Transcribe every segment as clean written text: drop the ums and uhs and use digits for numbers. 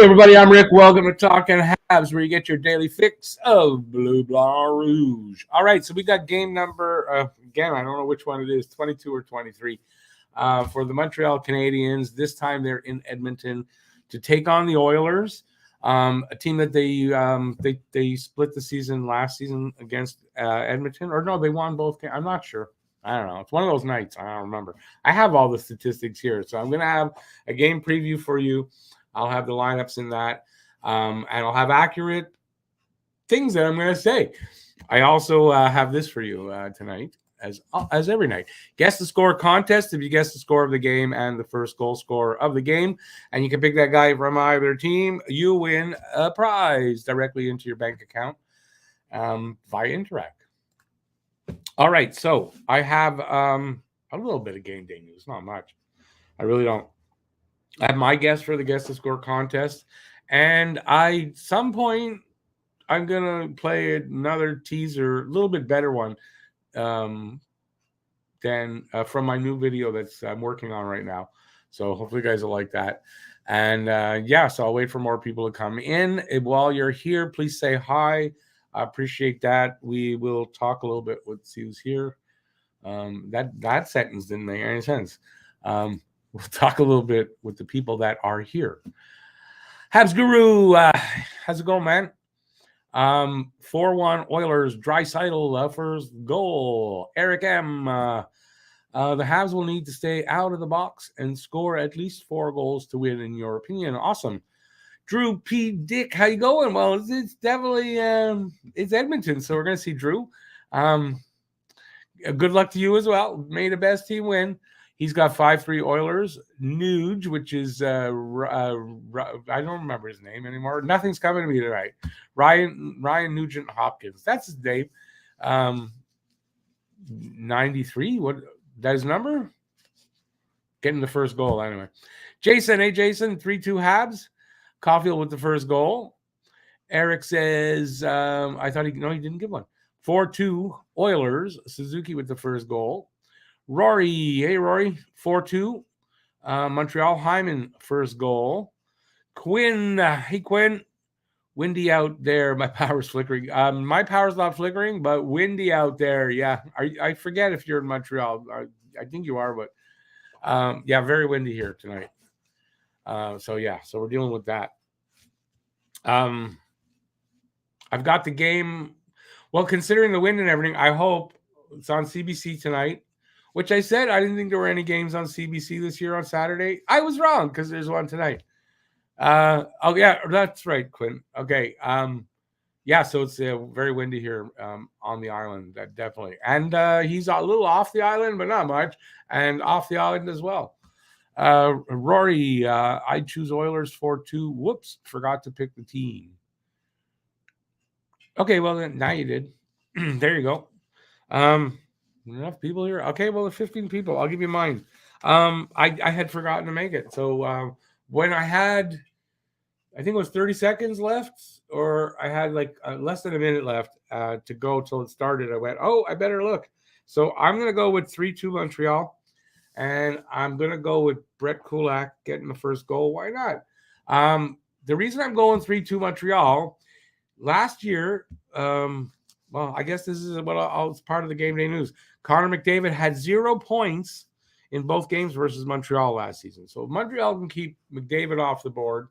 everybody, I'm Rick. Welcome to Talking Habs, where you get your daily fix of Blue Blanc Rouge. All right, so we got game number, again, I don't know which one it is, 22 or 23, for the Montreal Canadiens. This time they're in Edmonton to take on the Oilers, a team that they split the season last season against Edmonton. Or no, they won both games. I'm not sure. I don't know. It's one of those nights. I don't remember. I have all the statistics here, so I'm going to have a game preview for you. I'll have the lineups in that, and I'll have accurate things that I'm going to say. I also have this for you tonight, as every night. Guess the score contest. If you guess the score of the game and the first goal scorer of the game, and you can pick that guy from either team, you win a prize directly into your bank account via Interact. All right, so I have a little bit of game day news, not much. I really don't. I have my guess for the Guess the Score contest, and some point I'm gonna play another teaser, a little bit better one than from my new video that's I'm working on right now. So hopefully you guys will like that. And so I'll wait for more people to come in. While you're here, please say hi. I appreciate that. We will talk a little bit with see who's here. That sentence didn't make any sense. We'll talk a little bit with the people that are here. Habs Guru, how's it going, man? 4-1 Oilers, Draisaitl, first goal. Eric M. The Habs will need to stay out of the box and score at least 4 goals to win, in your opinion. Awesome. Drew P. Dick, how you going? Well, it's definitely it's Edmonton, so we're going to see Drew. Good luck to you as well. May the best team win. He's got 5-3 Oilers. Nuge, which is I don't remember his name anymore. Nothing's coming to me tonight. Ryan Nugent Hopkins. That's his name. 93. What that his number? Getting the first goal anyway. Jason, hey Jason, 3-2 Habs. Caulfield with the first goal. Eric says, I thought he didn't give one. 4-2 Oilers. Suzuki with the first goal. Rory, hey Rory, 4-2. Montreal, Hyman, first goal. Quinn, hey Quinn, windy out there. My power's flickering. My power's not flickering, but windy out there. Yeah, I forget if you're in Montreal. I think you are, but very windy here tonight. So we're dealing with that. I've got the game. Well, considering the wind and everything, I hope it's on CBC tonight. Which I said I didn't think there were any games on CBC this year on Saturday. I was wrong because there's one tonight. That's right, Quinn. Okay. So it's very windy here on the island, definitely. And he's a little off the island, but not much. And off the island as well. Rory, I choose Oilers 4-2. Whoops, forgot to pick the team. Okay, well, then now you did. There you go. Enough people here. Okay, well, 15 people. I'll give you mine. I had forgotten to make it. So when I had, I think it was 30 seconds left, or I had like less than a minute left to go till it started, I went, oh, I better look. So I'm going to go with 3-2 Montreal, and I'm going to go with Brett Kulak getting the first goal. Why not? The reason I'm going 3-2 Montreal, last year, well, I guess this is it's part of the game day news. Connor McDavid had 0 points in both games versus Montreal last season. So if Montreal can keep McDavid off the board,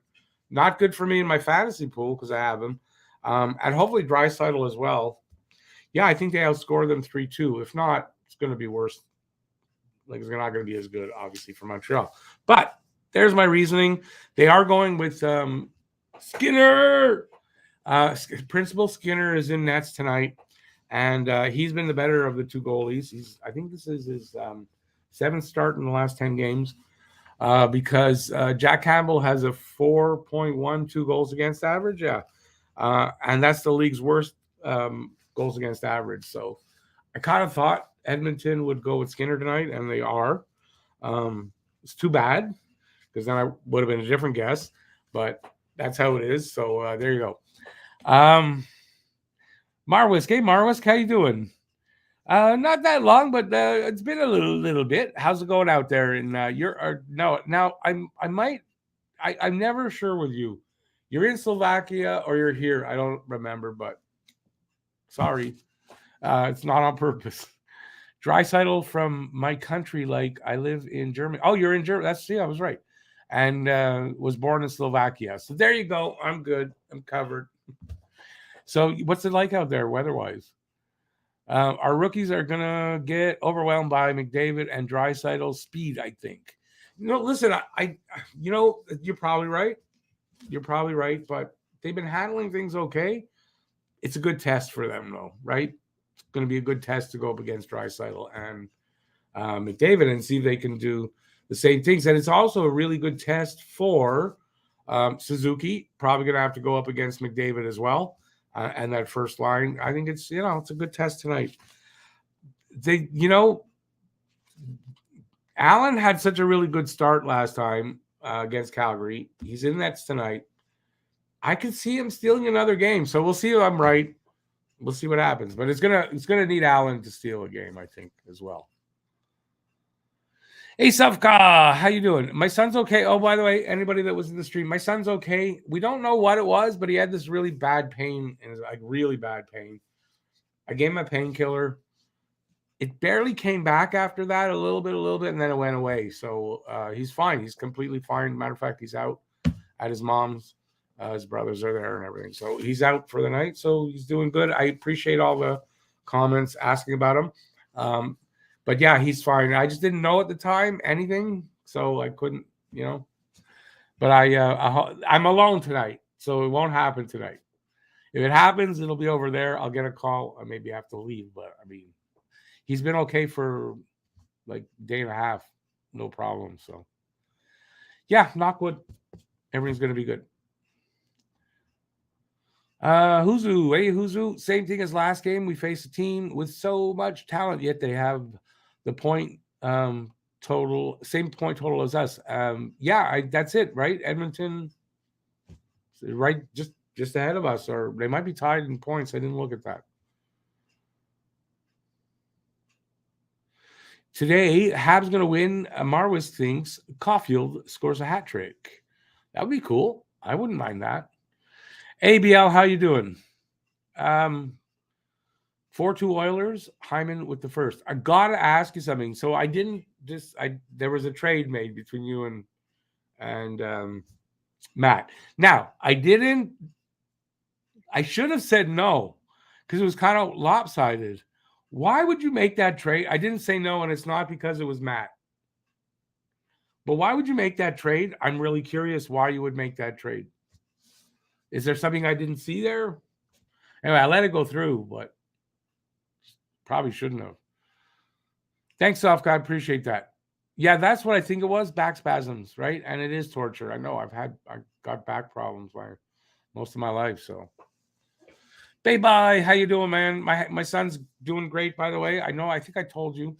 not good for me in my fantasy pool because I have him, and hopefully Draisaitl as well. Yeah, I think they outscore them 3-2. If not, it's going to be worse. Like, it's not going to be as good, obviously, for Montreal. But there's my reasoning. They are going with Skinner. Principal Skinner is in nets tonight, and he's been the better of the 2 goalies. I think this is his 7th start in the last 10 games because Jack Campbell has a 4.12 goals against average. Yeah, and that's the league's worst goals against average. So I kind of thought Edmonton would go with Skinner tonight, and they are. It's too bad because then I would have been a different guess, but that's how it is. So there you go. Marwisk, hey Marwisk, how you doing? Not that long, but it's been a little bit. How's it going out there? And I'm never sure with you. You're in Slovakia or you're here. I don't remember, but sorry. It's not on purpose. Dreisaitl from my country, like I live in Germany. Oh, you're in Germany. I was right. And was born in Slovakia. So there you go. I'm good. I'm covered. So what's it like out there weather-wise? Our rookies are going to get overwhelmed by McDavid and Dreisaitl's speed, I think. Listen, you're probably right. You're probably right, but they've been handling things okay. It's a good test for them, though, right? It's going to be a good test to go up against Draisaitl and McDavid and see if they can do the same things. And it's also a really good test for Suzuki. Probably going to have to go up against McDavid as well. And that first line, I think it's a good test tonight. Allen had such a really good start last time against Calgary. He's in nets tonight. I could see him stealing another game. So we'll see if I'm right. We'll see what happens. But it's gonna need Allen to steal a game, I think, as well. Hey, Sufka, how you doing? My son's okay. Oh, by the way, anybody that was in the stream, my son's okay. We don't know what it was, but he had this really bad pain, and like really bad pain. I gave him a painkiller. It barely came back after that, a little bit, and then it went away. So he's fine. He's completely fine. Matter of fact, he's out at his mom's. His brothers are there and everything. So he's out for the night. So he's doing good. I appreciate all the comments asking about him. But yeah, he's fine. I just didn't know at the time anything. So I couldn't, But I'm alone tonight. So it won't happen tonight. If it happens, it'll be over there. I'll get a call. I maybe have to leave. But I mean, he's been okay for like a day and a half. No problem. So yeah, knock wood. Everything's going to be good. Huzu, hey Huzu, same thing as last game. We faced a team with so much talent, yet they have the point total, same point total as us. That's it, right? Edmonton, right, just ahead of us, or they might be tied in points. I didn't look at that. Today, Habs going to win. Marwis thinks Caulfield scores a hat trick. That would be cool. I wouldn't mind that. ABL, how you doing? 4-2 Oilers, Hyman with the first. I got to ask you something. So there was a trade made between you and Matt. Now, I should have said no because it was kind of lopsided. Why would you make that trade? I didn't say no, and it's not because it was Matt. But why would you make that trade? I'm really curious why you would make that trade. Is there something I didn't see there? Anyway, I let it go through, but probably shouldn't have. Thanks, Soft God. Appreciate that. Yeah, that's what I think it was. Back spasms, right? And it is torture. I know I got back problems most of my life. So, bye. How you doing, man? My son's doing great, by the way. I think I told you.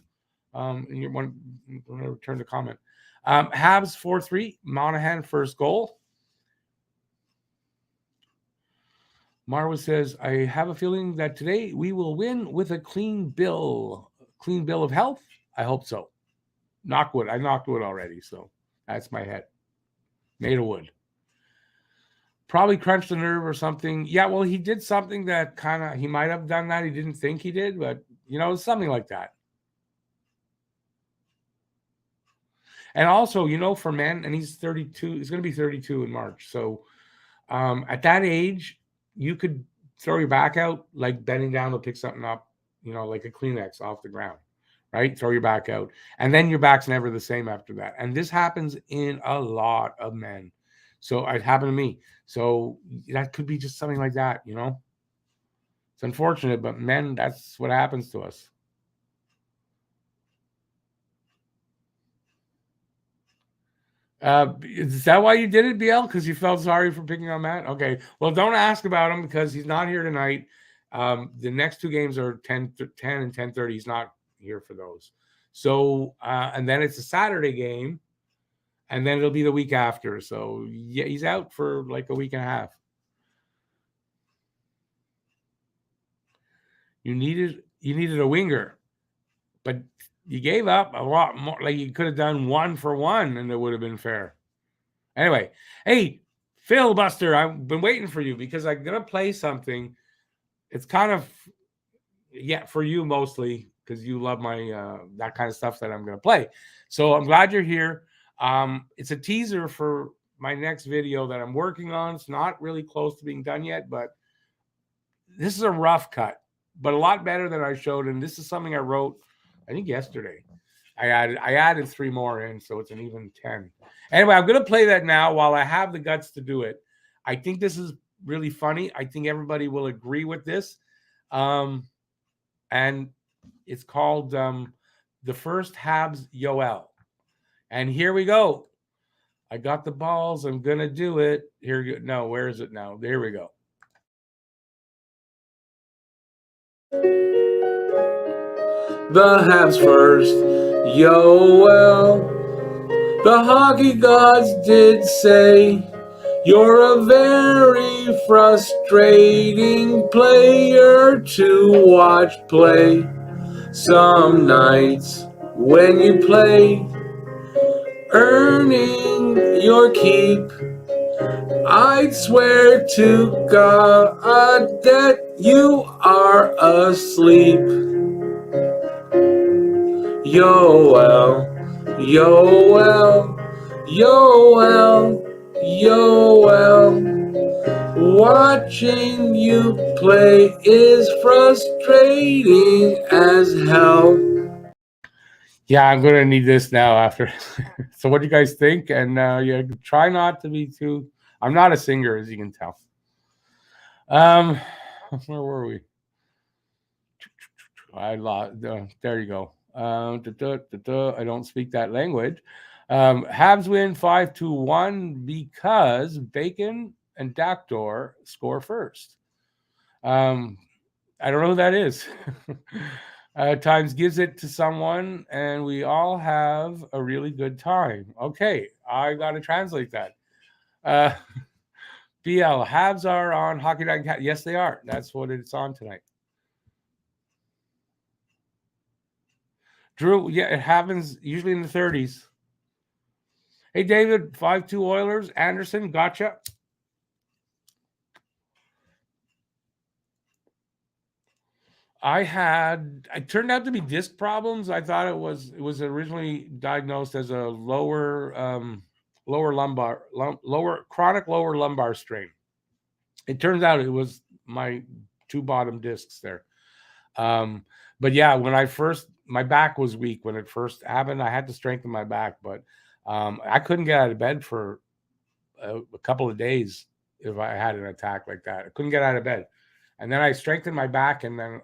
And you want to return the comment. Habs 4-3. Monahan first goal. Marwa says, I have a feeling that today we will win with a clean bill of health. I hope so. Knock wood. I knocked wood already, so that's my head. Made of wood. Probably crunched a nerve or something. Yeah, well, he did something that he might have done that. He didn't think he did, but, something like that. And also, for men, and he's 32, he's going to be 32 in March. So at that age, you could throw your back out, like bending down to pick something up, like a Kleenex off the ground, right? Throw your back out. And then your back's never the same after that. And this happens in a lot of men. So it happened to me. So that could be just something like that, It's unfortunate, but men, that's what happens to us. Is that why you did it, BL? Because you felt sorry for picking on Matt? Okay. Well, don't ask about him because he's not here tonight. The next two games are 10 and 10:30. He's not here for those. So, and then it's a Saturday game, and then it'll be the week after. So, yeah, he's out for like a week and a half. You needed a winger, but you gave up a lot more. Like you could have done 1 for 1 and it would have been fair. Anyway, hey, Filibuster, I've been waiting for you because I'm going to play something. It's kind of, for you mostly because you love my that kind of stuff that I'm going to play. So I'm glad you're here. It's a teaser for my next video that I'm working on. It's not really close to being done yet, but this is a rough cut, but a lot better than I showed. And this is something I wrote, I think yesterday. I added 3 more in, so it's an even 10. Anyway, I'm going to play that now while I have the guts to do it. I think this is really funny. I think everybody will agree with this. And it's called The First Habs Yoel. And here we go. I got the balls. I'm going to do it. Here. No, where is it now? There we go. The Habs first, Yoel. The hockey gods did say you're a very frustrating player to watch play. Some nights when you play, earning your keep, I'd swear to God that you are asleep. Yoel, Yoel, Yoel, Yoel. Watching you play is frustrating as hell. Yeah, I'm gonna need this now after. So what do you guys think? And try not to be too. I'm not a singer, as you can tell. Where were we? I lost. There you go. I don't speak that language. Habs win 5-1 because Bacon and Dakdor score first. I don't know who that is. Times gives it to someone, and we all have a really good time. Okay, I got to translate that. BL, Habs are on Hockey Night. Yes, they are. That's what it's on tonight. Drew, yeah, it happens usually in the 30s. Hey, David, 5-2 Oilers. Anderson, gotcha. It turned out to be disc problems. I thought it was originally diagnosed as a chronic lower lumbar strain. It turns out it was my 2 bottom discs there. But yeah, my back was weak when it first happened. I had to strengthen my back, but I couldn't get out of bed for a couple of days if I had an attack like that. I couldn't get out of bed. And then I strengthened my back, and then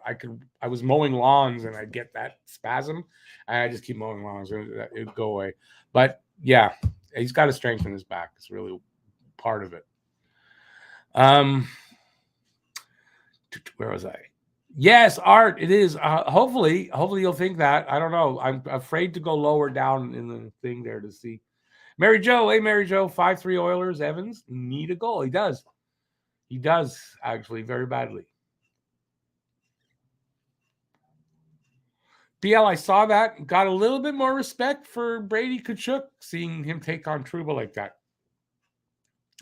I was mowing lawns, and I'd get that spasm, and I just keep mowing lawns, and it'd go away. But yeah, he's got to strengthen his back. It's really part of it. Where was I? Yes, Art, it is. Hopefully you'll think that. I don't know. I'm afraid to go lower down in the thing there to see. Mary Jo, hey, Mary Jo, 5-3 Oilers. Evans need a goal. He does. He does, actually, very badly. BL, I saw that. Got a little bit more respect for Brady Tkachuk, seeing him take on Trouba like that.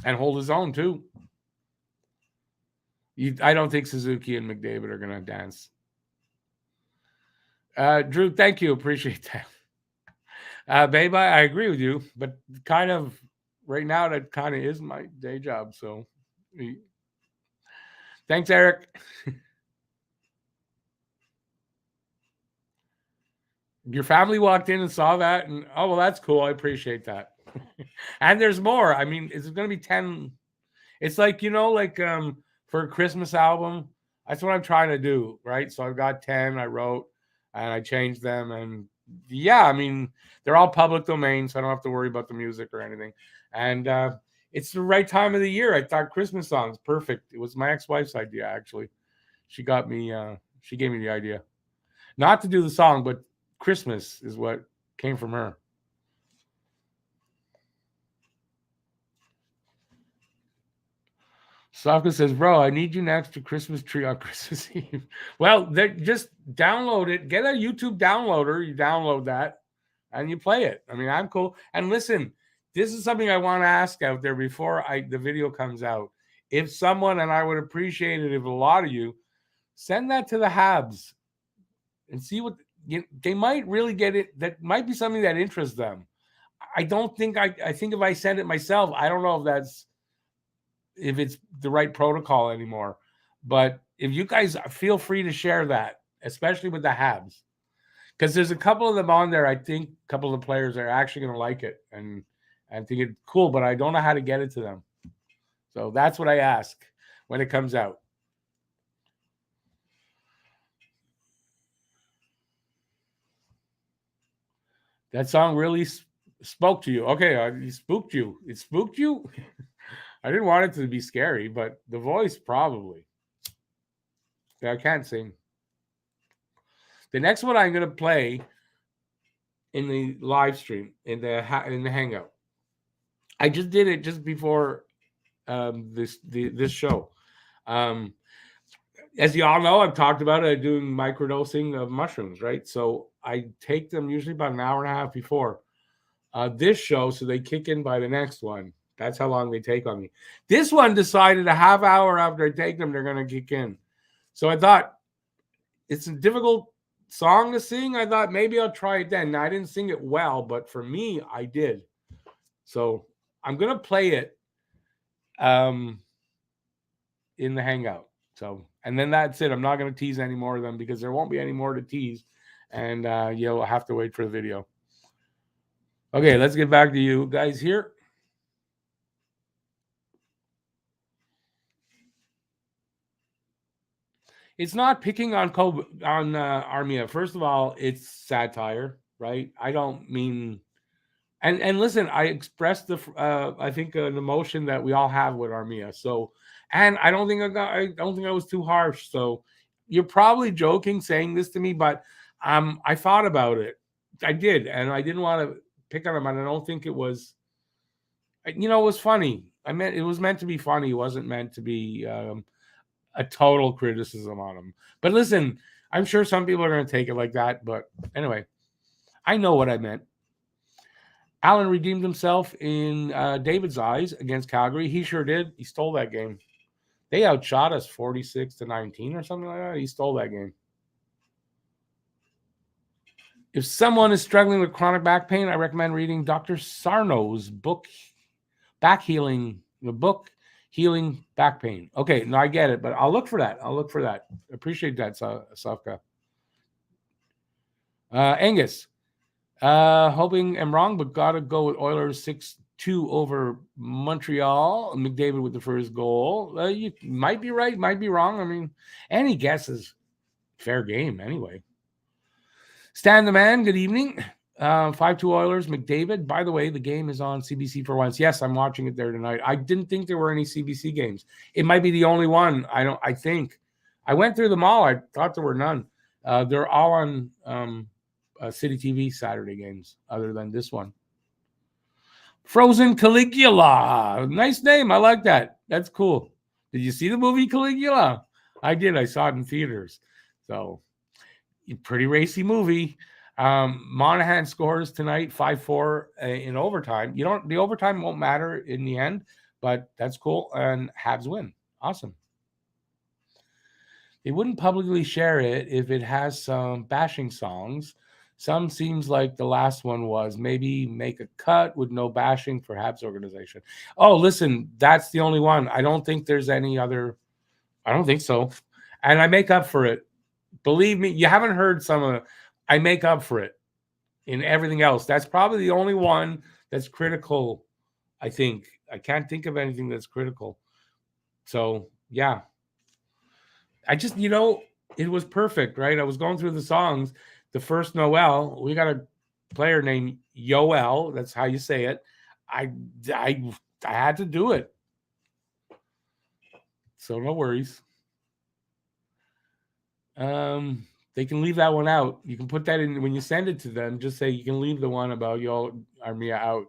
And hold his own, too. I don't think Suzuki and McDavid are going to dance. Drew, thank you. Appreciate that. Babe, I agree with you, but kind of right now that kind of is my day job. So thanks, Eric. Your family walked in and saw that, and oh, well, that's cool. I appreciate that. And there's more. I mean, it's going to be 10. It's like, for a Christmas album, that's what I'm trying to do, right? So I've got 10 I wrote, and I changed them. And yeah, I mean, they're all public domain, so I don't have to worry about the music or anything. And it's the right time of the year. I thought Christmas songs, perfect. It was my ex-wife's idea, actually. She gave me the idea. Not to do the song, but Christmas is what came from her. Slavka says, bro, I need you next to Christmas tree on Christmas Eve. Well, just download it. Get a YouTube downloader. You download that and you play it. I mean, I'm cool. And listen, this is something I want to ask out there before the video comes out. If someone, and I would appreciate it if a lot of you, send that to the Habs and see what they might really get it. That might be something that interests them. I don't think I think if I send it myself, I don't know if it's the right protocol anymore. But if you guys feel free to share that, especially with the Habs, because there's a couple of them on there. I think a couple of the players are actually going to like it and think it's cool, but I don't know how to get it to them. So that's what I ask when it comes out. That song really spoke to you. Okay, it spooked you. It spooked you? I didn't want it to be scary, but the voice probably. I can't sing. The next one I'm going to play in the live stream, in the Hangout. I just did it just before this show. As you all know, I've talked about it, doing microdosing of mushrooms, right? So I take them usually about an hour and a half before this show, so they kick in by the next one. That's how long they take on me. This one decided a half hour after I take them, they're going to kick in. So I thought it's a difficult song to sing. I thought maybe I'll try it then. Now, I didn't sing it well, but for me, I did. So I'm going to play it in the Hangout. So, and then that's it. I'm not going to tease any more of them because there won't be any more to tease. And you'll have to wait for the video. Okay, let's get back to you guys here. It's not picking on Armia. First of all, it's satire, right? I don't mean, and listen, I expressed I think an emotion that we all have with Armia. So, and I don't think I was too harsh. So, you're probably joking saying this to me, but I thought about it. I did, and I didn't want to pick on him, and I don't think it was. It was funny. It was meant to be funny. It wasn't meant to be a total criticism on him. But listen, I'm sure some people are going to take it like that. But anyway, I know what I meant. Allen redeemed himself in David's eyes against Calgary. He sure did. He stole that game. They outshot us 46-19 or something like that. He stole that game. If someone is struggling with chronic back pain, I recommend reading Dr. Sarno's book, Back Healing, the book Healing Back Pain. Okay, no, I get it, but I'll look for that. Appreciate that, Safka. Angus, hoping I'm wrong, but gotta go with Oilers 6-2 over Montreal. McDavid with the first goal. You might be right, might be wrong. I mean, any guesses, fair game anyway. Stan the Man, good evening. 5-2 Oilers, McDavid. By the way, the game is on CBC for once. Yes, I'm watching it there tonight. I didn't think there were any CBC games. It might be the only one. I think. I went through them all. I thought there were none. They're all on City TV Saturday games, other than this one. Frozen Caligula. Nice name. I like that. That's cool. Did you see the movie Caligula? I did. I saw it in theaters. So, pretty racy movie. Monahan scores tonight 5-4 in overtime. The overtime won't matter in the end, but that's cool. And Habs win. Awesome. They wouldn't publicly share it if it has some bashing songs. Some seems like the last one was. Maybe make a cut with no bashing for Habs organization. Oh, listen, that's the only one. I don't think there's any other. I don't think so. And I make up for it. Believe me, you haven't heard some of. I make up for it in everything else. That's probably the only one that's critical, I think. I can't think of anything that's critical. So, yeah. I just, it was perfect, right? I was going through the songs. The first Noel, we got a player named Yoel. That's how you say it. I had to do it. So no worries. They can leave that one out. You can put that in when you send it to them. Just say you can leave the one about Yo Armia out.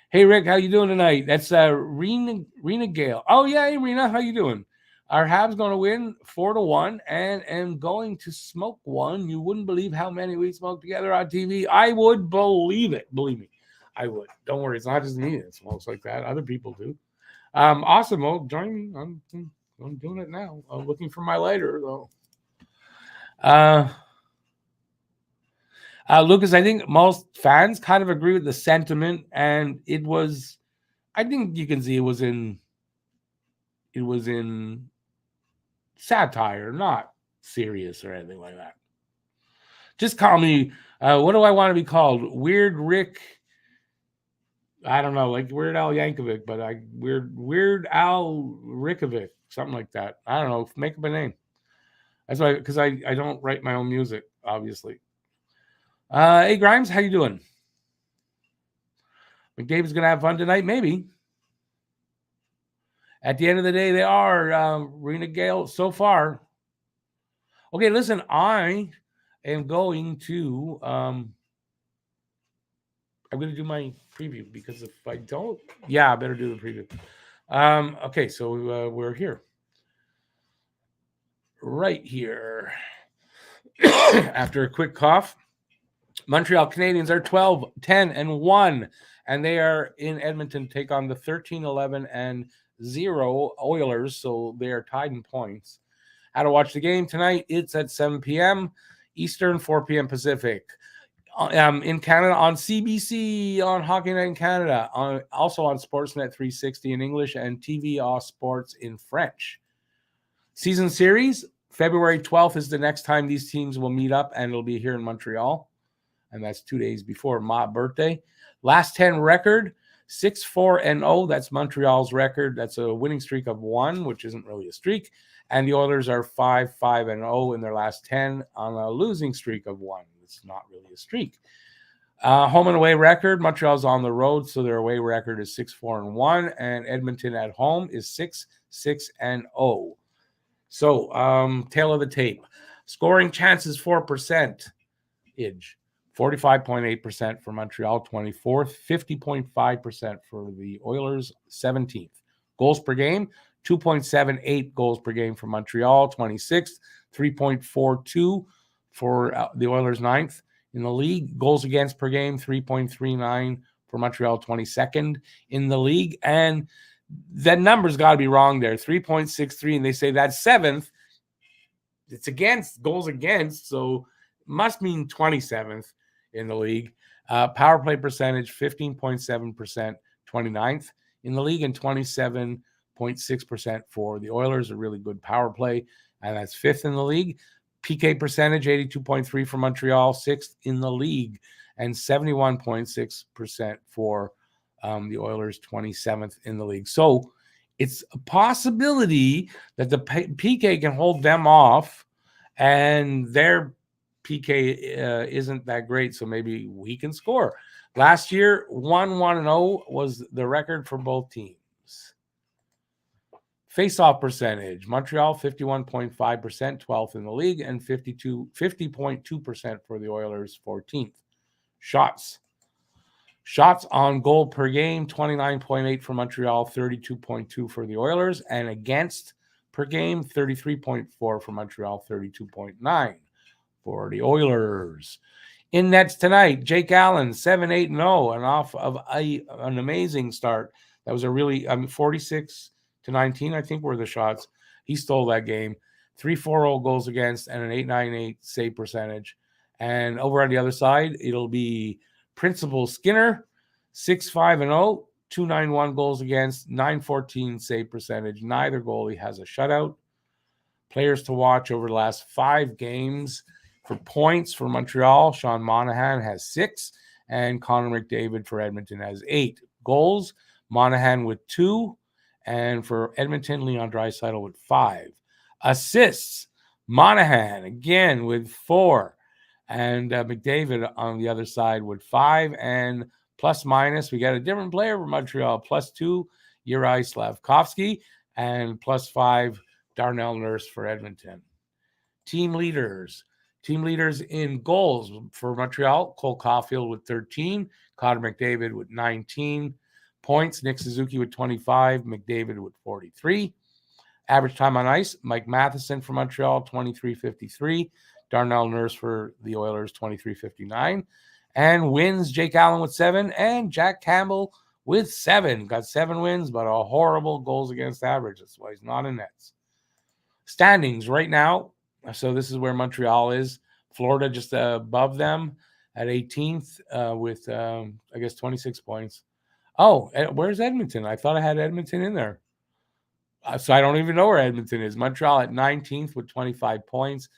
Hey Rick, how you doing tonight? That's Rena Gale. Oh yeah, hey Rena, how you doing? Our Habs going to win 4-1 and am going to smoke one. You wouldn't believe how many we smoked together on TV. I would believe it. Believe me. I would. Don't worry. It's not just me that smokes like that. Other people do. Awesome. Well, join me. I'm doing it now. I'm looking for my lighter, though. Lucas, I think most fans kind of agree with the sentiment, and it was. I think you can see it was in satire, not serious or anything like that. Just call me. What do I want to be called? Weird Rick. I don't know, like Weird Al Yankovic, but Weird Al Rickovic, something like that. I don't know. Make up a name. That's why, because I don't write my own music, obviously. Hey Grimes, how you doing? McDavid's gonna have fun tonight, maybe. At the end of the day, they are Rena Gale so far. Okay, listen, I am going to I'm going to do my preview, because if I don't, I better do the preview. Okay, so we're here. Right here. After a quick cough, Montreal Canadiens are 12-10-1, and they are in Edmonton to take on the 13-11-0 Oilers, so they are tied in points. How to watch the game tonight? It's at 7 p.m. Eastern, 4 p.m. Pacific. In Canada on CBC, on Hockey Night in Canada, also on Sportsnet 360 in English, and TVA Sports in French. Season series, February 12th is the next time these teams will meet up, and it'll be here in Montreal, and that's 2 days before my birthday. Last 10 record, 6-4-0. That's Montreal's record. That's a winning streak of 1, which isn't really a streak. And the Oilers are 5-5-0 in their last 10 on a losing streak of 1. It's not really a streak. Home and away record, Montreal's on the road, so their away record is 6-4-1, and Edmonton at home is 6-6-0. So, tail of the tape. Scoring chances 4%. 45.8% for Montreal, 24th. 50.5% for the Oilers, 17th. Goals per game, 2.78 goals per game for Montreal, 26th. 3.42 for the Oilers, 9th in the league. Goals against per game, 3.39 for Montreal, 22nd in the league. And that number's got to be wrong there, 3.63, and they say that's 7th. It's against, goals against, so must mean 27th in the league. Power play percentage, 15.7%, 29th in the league, and 27.6% for the Oilers. A really good power play, and that's 5th in the league. PK percentage, 82.3 for Montreal, 6th in the league, and 71.6% for the Oilers, 27th in the league. So it's a possibility that the PK can hold them off, and their PK isn't that great, so maybe we can score. Last year, 1-1-0 was the record for both teams. Face-off percentage, Montreal 51.5%, 12th in the league, and 50.2% for the Oilers, 14th. Shots on goal per game, 29.8 for Montreal, 32.2 for the Oilers, and against per game, 33.4 for Montreal, 32.9 for the Oilers. In nets tonight, Jake Allen, 7-8-0, and off of an amazing start. That was a really, 46-19, I think, were the shots. He stole that game. 3-4-0 goals against and an 8.98 save percentage. And over on the other side, it'll be Principal Skinner, 6-5-0, 2.91 goals against, 9.14 save percentage. Neither goalie has a shutout. Players to watch over the last 5 games. For points for Montreal, Sean Monahan has 6, and Connor McDavid for Edmonton has 8. Goals, Monahan with 2, and for Edmonton, Leon Draisaitl with 5. Assists, Monahan again with 4, and McDavid on the other side with 5, and plus minus, we got a different player for Montreal, +2, Juraj Slafkovsky, and +5, Darnell Nurse for Edmonton. Team leaders in goals for Montreal, Cole Caulfield with 13, Connor McDavid with 19 points, Nick Suzuki with 25, McDavid with 43. Average time on ice, Mike Matheson for Montreal, 23.53, Darnell Nurse for the Oilers, 23.59. And wins, Jake Allen with 7, and Jack Campbell with 7. Got 7 wins, but a horrible goals against average. That's why he's not in nets. Standings right now. So this is where Montreal is. Florida just above them at 18th with, I guess, 26 points. Oh, where's Edmonton? I thought I had Edmonton in there. So I don't even know where Edmonton is. Montreal at 19th with 25 points,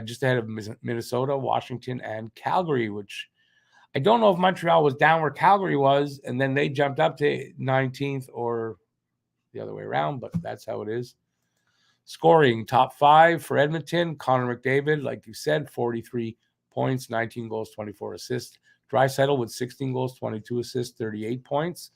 just ahead of Minnesota, Washington, and Calgary, which I don't know if Montreal was down where Calgary was, and then they jumped up to 19th or the other way around, but that's how it is. Scoring, top 5 for Edmonton, Connor McDavid, like you said, 43 points, 19 goals, 24 assists. Draisaitl with 16 goals, 22 assists, 38 points.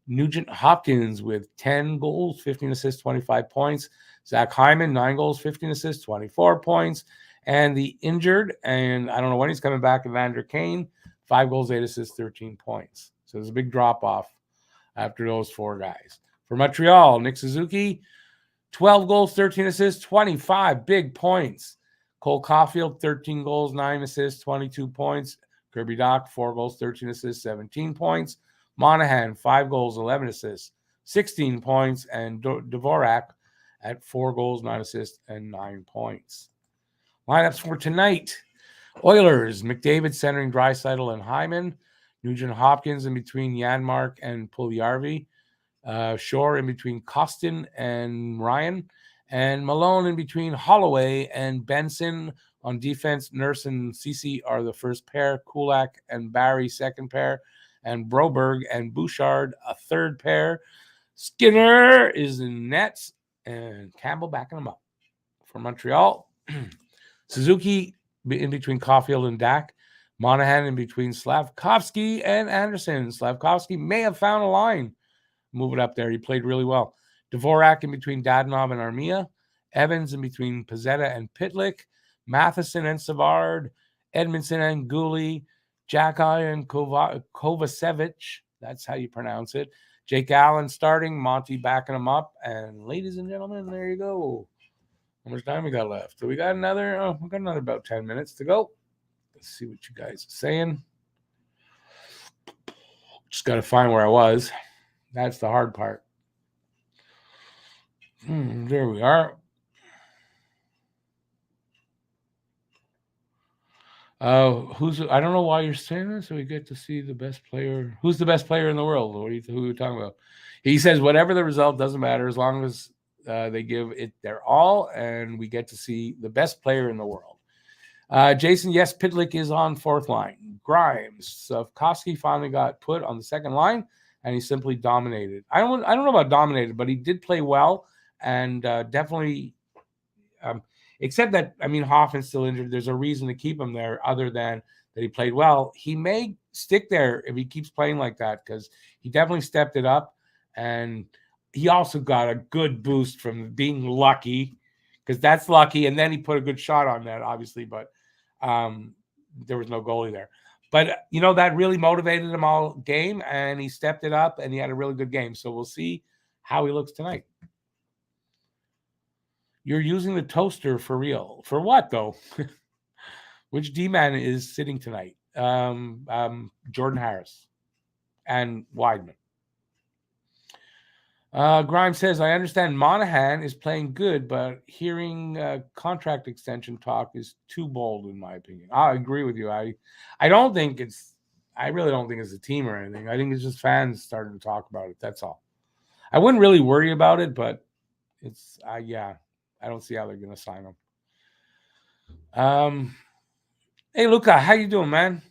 Nugent Hopkins with 10 goals, 15 assists, 25 points. Zach Hyman, 9 goals, 15 assists, 24 points. And the injured, and I don't know when he's coming back, Evander Kane, 5 goals, 8 assists, 13 points. So there's a big drop-off after those 4 guys. For Montreal, Nick Suzuki, 12 goals, 13 assists, 25 big points. Cole Caulfield, 13 goals, 9 assists, 22 points. Kirby Dach, 4 goals, 13 assists, 17 points. Monahan, 5 goals, 11 assists, 16 points. And Dvorak at 4 goals, 9 assists, and 9 points. Lineups for tonight. Oilers, McDavid centering Draisaitl and Hyman. Nugent Hopkins in between Janmark and Puljujarvi. Shore in between Costin and Ryan. And Malone in between Holloway and Benson. On defense, Nurse and Ceci are the first pair. Kulak and Barry, second pair. And Broberg and Bouchard, a third pair. Skinner is in nets. And Campbell backing them up. For Montreal, Suzuki in between Caulfield and Dach. Monahan in between Slavkovsky and Anderson. Slavkovsky may have found a line. Move it up there. He played really well. Dvorak in between Dadonov and Armia. Evans in between Pezzetta and Pitlick. Matheson and Savard. Edmondson and Gooley. Jacki and Kovacevic. That's how you pronounce it. Jake Allen starting. Monty backing him up. And ladies and gentlemen, there you go. How much time we got left? So we got another about 10 minutes to go. Let's see what you guys are saying. Just got to find where I was. That's the hard part. There we are. I don't know why you're saying this. So we get to see the best player. Who's the best player in the world? Who are you talking about? He says whatever the result, doesn't matter as long as they give it their all, and we get to see the best player in the world. Jason, yes, Pitlick is on fourth line. Grimes, Slavkovsky finally got put on the second line, and he simply dominated. I don't know about dominated, but he did play well, and definitely. Except that, Hoffman's still injured. There's a reason to keep him there other than that he played well. He may stick there if he keeps playing like that because he definitely stepped it up. And he also got a good boost from being lucky because that's lucky. And then he put a good shot on that, obviously, but there was no goalie there. But, that really motivated him all game, and he stepped it up, and he had a really good game. So we'll see how he looks tonight. You're using the toaster for real. For what, though? Which D-man is sitting tonight? Jordan Harris and Weidman. Grimes says, I understand Monahan is playing good, but hearing contract extension talk is too bold, in my opinion. I agree with you. I really don't think it's a team or anything. I think it's just fans starting to talk about it. That's all. I wouldn't really worry about it, but it's, I don't see how they're going to sign him. Hey, Luca, how you doing, man?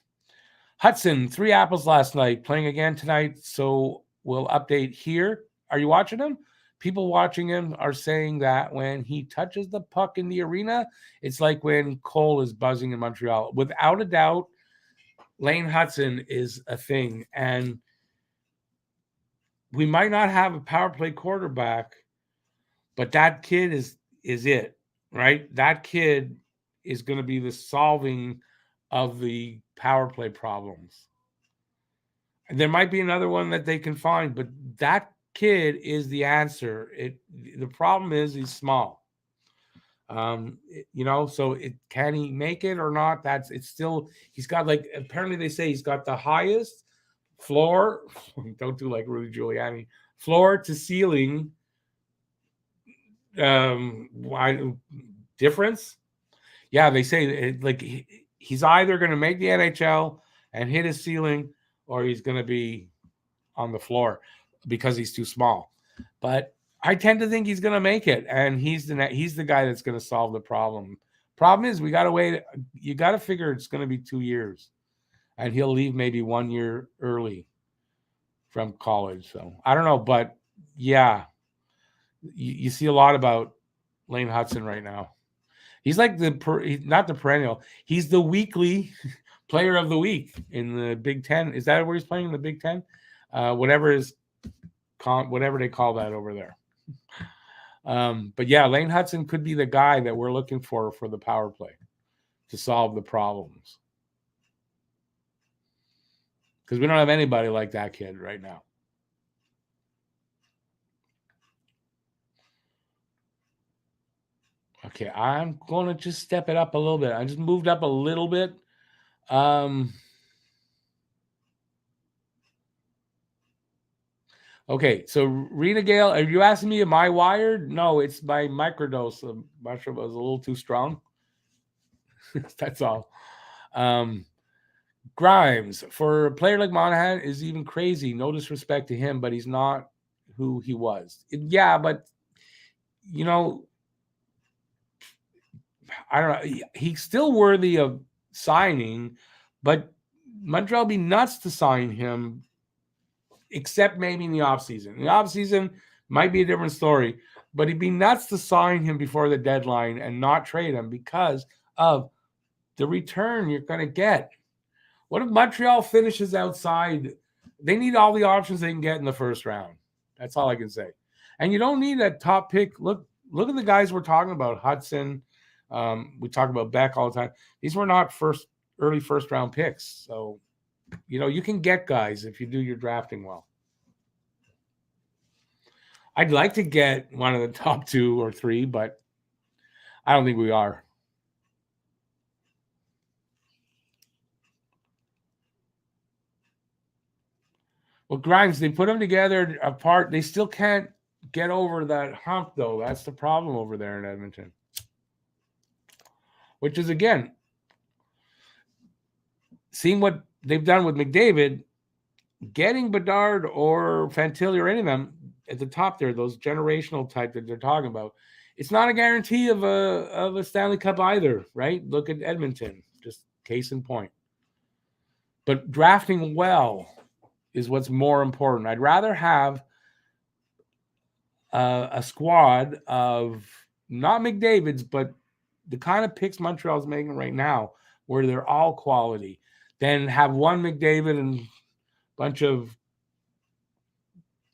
Hudson, 3 apples last night, playing again tonight, so we'll update here. Are you watching him? People watching him are saying that when he touches the puck in the arena, it's like when Cole is buzzing in Montreal. Without a doubt, Lane Hudson is a thing, and we might not have a power play quarterback, but that kid is it, right? That kid is going to be the solving of the power play problems. And there might be another one that they can find, but that kid is the answer. The problem is he's small. So can he make it or not? It's still, he's got like, apparently they say he's got the highest floor. Don't do like Rudy Giuliani. Floor to ceiling difference. Yeah, they say he's either going to make the NHL and hit his ceiling, or he's going to be on the floor because he's too small. But I tend to think he's going to make it, and he's the guy that's going to solve the problem. Problem is, we got to wait. You got to figure it's going to be 2 years, and he'll leave maybe 1 year early from college. So I don't know, but yeah, you see a lot about Lane Hutson right now. He's like not the perennial. He's the weekly player of the week in the Big Ten. Is that where he's playing in the Big Ten? Whatever they call that over there. But yeah, Lane Hutson could be the guy that we're looking for the power play to solve the problems. Because we don't have anybody like that kid right now. Okay, I'm going to just step it up a little bit. I just moved up a little bit. Okay, so Rena Gale, are you asking me, am I wired? No, it's my microdose. The mushroom was a little too strong. That's all. Grimes, for a player like Monahan, is even crazy. No disrespect to him, but he's not who he was. Yeah, but, I don't know. He's still worthy of signing, but Montreal be nuts to sign him, except maybe in the offseason. The offseason might be a different story, but he'd be nuts to sign him before the deadline and not trade him because of the return you're going to get. What if Montreal finishes outside? They need all the options they can get in the first round. That's all I can say. And you don't need a top pick. Look at the guys we're talking about. Hudson. We talk about Beck all the time. These were not early first round picks. So, you can get guys if you do your drafting well. I'd like to get one of the top 2 or 3, but I don't think we are. Well, Grimes, they put them together apart. They still can't get over that hump, though. That's the problem over there in Edmonton. Which is, again, seeing what they've done with McDavid, getting Bedard or Fantilli or any of them at the top there, those generational type that they're talking about, it's not a guarantee of a Stanley Cup either, right? Look at Edmonton, just case in point. But drafting well is what's more important. I'd rather have a squad of not McDavid's, but the kind of picks Montreal's making right now, where they're all quality, than have one McDavid and a bunch of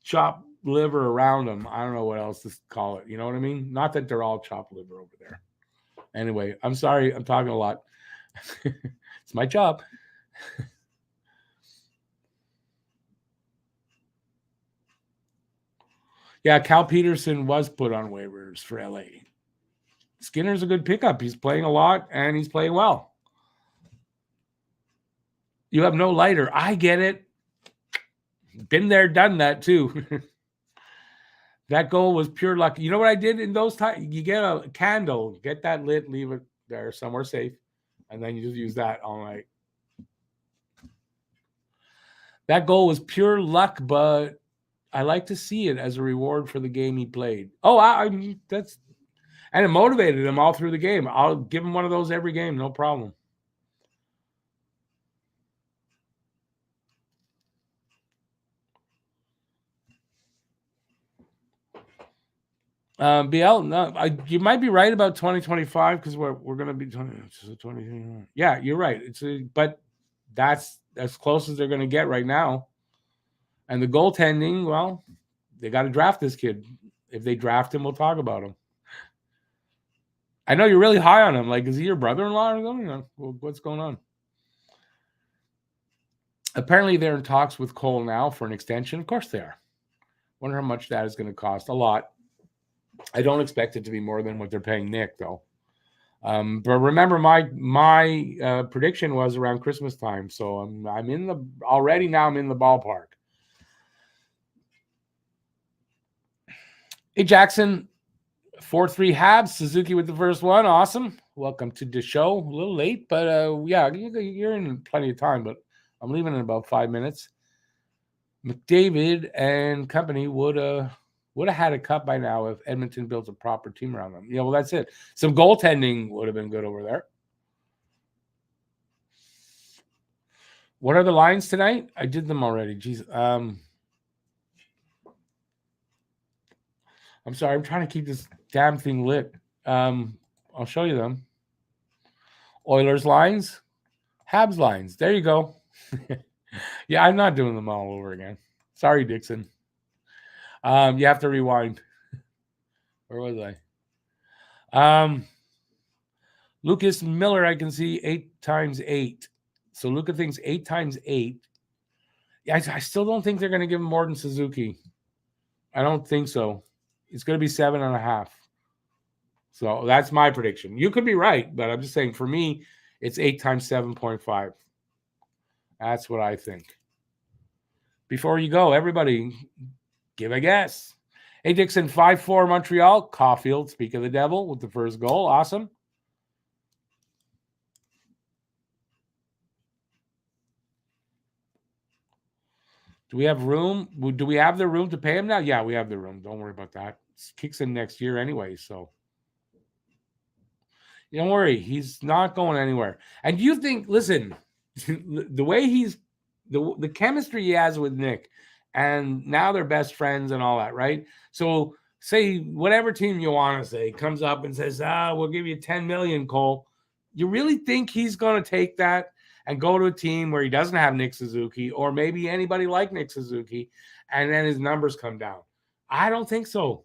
chopped liver around them. I don't know what else to call it. You know what I mean? Not that they're all chopped liver over there. Anyway, I'm sorry. I'm talking a lot. It's my job. Yeah, Cal Peterson was put on waivers for LA. Skinner's a good pickup. He's playing a lot, and he's playing well. You have no lighter. I get it. Been there, done that, too. That goal was pure luck. You know what I did in those times? You get a candle, get that lit, leave it there somewhere safe, and then you just use that all night. That goal was pure luck, but I like to see it as a reward for the game he played. Oh, and it motivated him all through the game. I'll give him one of those every game, no problem. BL, no, you might be right about 2025 because we're going to be 20. Yeah, you're right. But that's as close as they're going to get right now. And the goaltending, well, they got to draft this kid. If they draft him, we'll talk about him. I know you're really high on him. Like, is he your brother-in-law or something? What's going on? Apparently, they're in talks with Cole now for an extension. Of course they are. Wonder how much that is going to cost. A lot. I don't expect it to be more than what they're paying Nick, though. But remember, my prediction was around Christmas time, so I'm in the already now. I'm in the ballpark. Hey Jackson, 4-3 Habs. Suzuki with the first one. Awesome. Welcome to the show. A little late, but yeah, you're in plenty of time. But I'm leaving in about 5 minutes. McDavid and company would have had a cup by now if Edmonton built a proper team around them. Yeah, well, that's it. Some goaltending would have been good over there. What are the lines tonight? I did them already. Jeez. I'm sorry. I'm trying to keep this damn thing lit. I'll show you them. Oilers lines, Habs lines. There you go. Yeah, I'm not doing them all over again. Sorry, Dixon. You have to rewind. Where was I? Lucas Miller, I can see 8 times 8. So Luca thinks 8 times 8. Yeah, I still don't think they're going to give him more than Suzuki. I don't think so. It's going to be 7.5. So that's my prediction. You could be right, but I'm just saying for me, it's 8 times 7.5. That's what I think. Before you go, everybody, give a guess. Hey, Dixon, 5-4 Montreal. Caulfield, speak of the devil, with the first goal. Awesome. Do we have room? Do we have the room to pay him now? Yeah, we have the room. Don't worry about that. It kicks in next year anyway, so don't worry. He's not going anywhere. And you think, listen, the way he's the chemistry he has with Nick, and now they're best friends and all that, right? So say whatever team you want to say comes up and says, we'll give you 10 million, Cole. You really think he's going to take that and go to a team where he doesn't have Nick Suzuki or maybe anybody like Nick Suzuki, and then his numbers come down? I don't think so.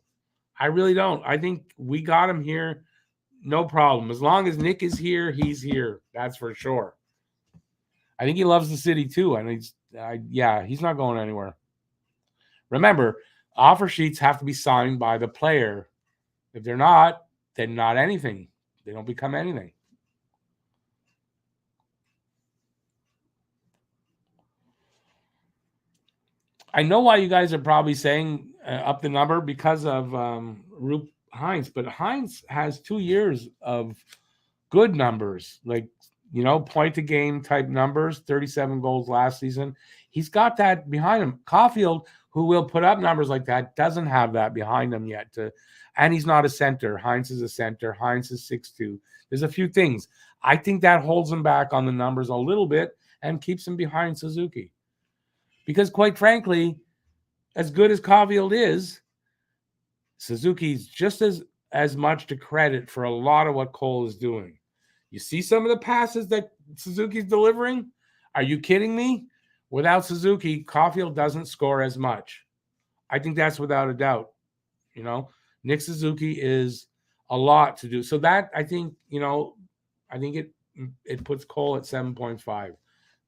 I really don't. I think we got him here, no problem. As long as Nick is here, he's here. That's for sure. I think he loves the city too, and he's not going anywhere. Remember, offer sheets have to be signed by the player. If they're not, then not anything. They don't become anything. I know why you guys are probably saying up the number because of Roop Hines, but Hines has 2 years of good numbers, like, point to game type numbers, 37 goals last season. He's got that behind him. Caulfield, who will put up numbers like that, doesn't have that behind him yet. And he's not a center. Hines is a center. Hines is 6'2". There's a few things. I think that holds him back on the numbers a little bit and keeps him behind Suzuki. Because quite frankly, as good as Caulfield is, Suzuki's just as much to credit for a lot of what Cole is doing. You see some of the passes that Suzuki's delivering? Are you kidding me? Without Suzuki, Caulfield doesn't score as much. I think that's without a doubt. Nick Suzuki is a lot to do. So that, I think, I think it puts Cole at 7.5.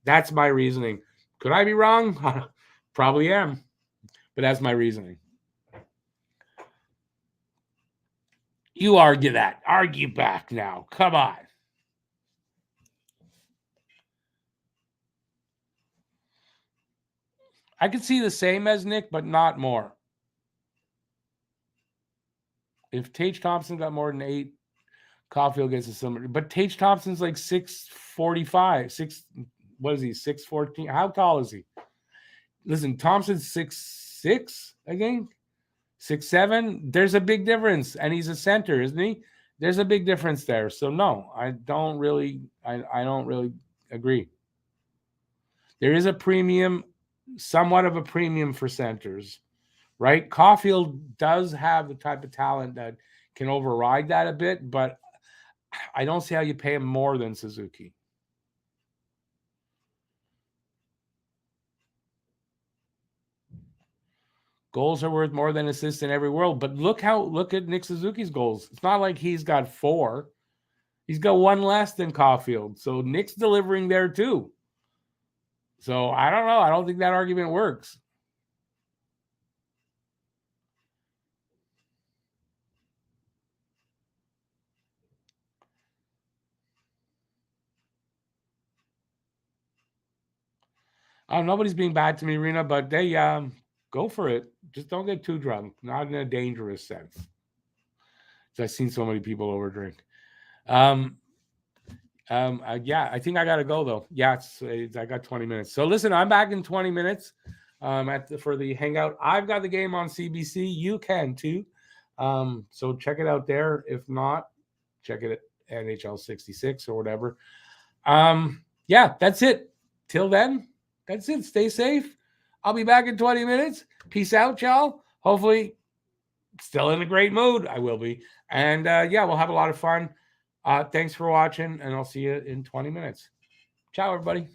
That's my reasoning. Could I be wrong? Probably am. But that's my reasoning. You argue that. Argue back now. Come on. I could see the same as Nick, but not more. If Tage Thompson got more than 8, Caulfield gets a similar. But Tage Thompson's like 6'45". What is he? 6'14". How tall is he? Listen, Thompson's 6'6", I think. 6'7". There's a big difference. And he's a center, isn't he? There's a big difference there. So no, I don't really agree. There is a premium, somewhat of a premium for centers, right? Caulfield does have the type of talent that can override that a bit, but I don't see how you pay him more than Suzuki. Goals are worth more than assists in every world, but look at Nick Suzuki's goals. It's not like he's got 4. He's got 1 less than Caulfield. So Nick's delivering there too. So I don't know. I don't think that argument works. Nobody's being bad to me, Rena, but they go for it. Just don't get too drunk, not in a dangerous sense. I've seen so many people overdrink. Yeah, I think I gotta go though. Yeah, I got 20 minutes. So listen, I'm back in 20 minutes. For the hangout, I've got the game on CBC. You can too. So check it out there. If not, check it at NHL 66 or whatever. Yeah, that's it. Till then, that's it. Stay safe. I'll be back in 20 minutes. Peace out, y'all. Hopefully, still in a great mood. I will be. And yeah, we'll have a lot of fun. Thanks for watching, and I'll see you in 20 minutes. Ciao, everybody.